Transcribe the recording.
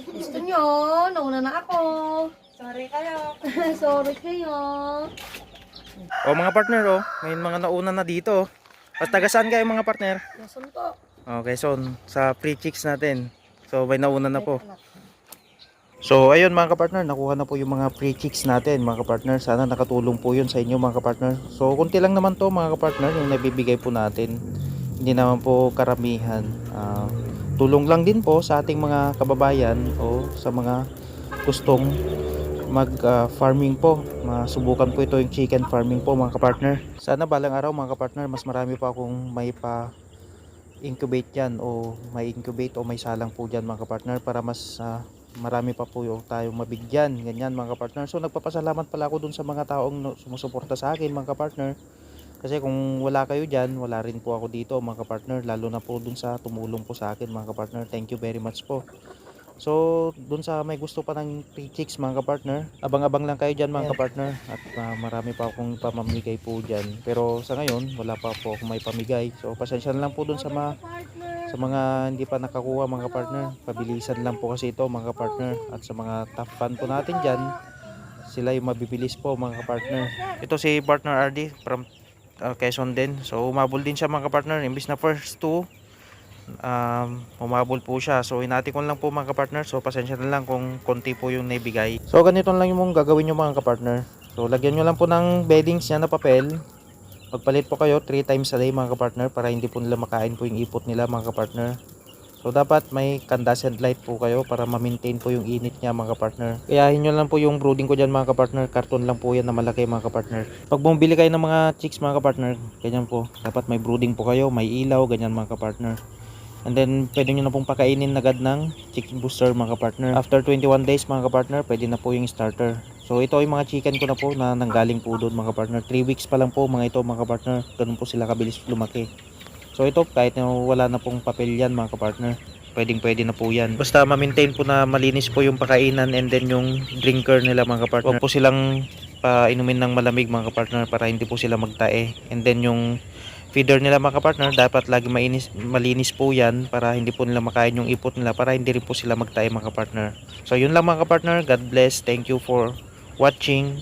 Gusto nyo, nauna na ako. Sorry kayo. Sorry kayo. O mga partner, may mga nauna na dito. At taga saan kayo mga partner? Nasaan po? Okay, so sa free chicks natin. So may nauna na po. So ayun mga kapartner, nakuha na po yung mga free chicks natin mga kapartner. Sana nakatulong po yun sa inyo mga kapartner. So kunti lang naman to mga kapartner yung nabibigay po natin. Hindi naman po karamihan. Tulong lang din po sa ating mga kababayan o sa mga gustong mag farming po. Masubukan po ito yung chicken farming po mga kapartner. Sana balang araw mga kapartner mas marami pa akong may pa incubate yan o may incubate o may salang po dyan mga kapartner para mas marami pa po yung tayong mabigyan ganyan mga kapartner. So nagpapasalamat pala ako dun sa mga taong sumusuporta sa akin mga kapartner, kasi kung wala kayo dyan wala rin po ako dito mga kapartner, lalo na po dun sa tumulong po sa akin mga kapartner. Thank you very much po. So dun sa may gusto pa ng free chicks mga kapartner, abang-abang lang kayo dyan mga kapartner. At marami pa akong pamamigay po dyan, pero sa ngayon wala pa po akong may pamigay. So pasensya na lang po dun sa mga hindi pa nakakuha mga partner. Pabilisan lang po kasi ito mga partner. At sa mga top fan po natin dyan, sila yung mabibilis po mga partner. Ito si partner RD from Quezon din. So umabol din siya mga partner. Imbis na first two, umabol po siya. So hinati ko lang po mga partner. So pasensya na lang kung konti po yung naibigay. So ganito lang yung gagawin nyo mga partner. So lagyan nyo lang po ng beddings niya na papel. Magpalit po kayo 3 times a day mga kapartner para hindi po nila makain po yung ipot nila mga kapartner. So dapat may candescent light po kayo para ma-maintain po yung init niya mga kapartner. Kayahin nyo lang po yung brooding ko dyan mga kapartner. Karton lang po yan na malaki mga kapartner. Pag bumili kayo ng mga chicks mga kapartner, ganyan po. Dapat may brooding po kayo, may ilaw, ganyan mga kapartner. And then pwede nyo na pong pakainin agad ng chicken booster mga kapartner. After 21 days mga kapartner, pwede na po yung starter. So ito yung mga chicken ko na po na nanggaling po doon mga kapartner. 3 weeks pa lang po mga ito mga kapartner. Ganun po sila kabilis lumaki. So ito kahit na wala na pong papel yan mga kapartner, pwede na po yan. Basta ma-maintain po na malinis po yung pakainan and then yung drinker nila mga kapartner. Huwag po silang painumin ng malamig mga kapartner para hindi po sila magtae. And then yung feeder nila mga kapartner, dapat lagi malinis po yan para hindi po nila makain yung ipot nila, para hindi rin po sila magtae mga kapartner. So yun lang mga kapartner. God bless. Thank you for watching.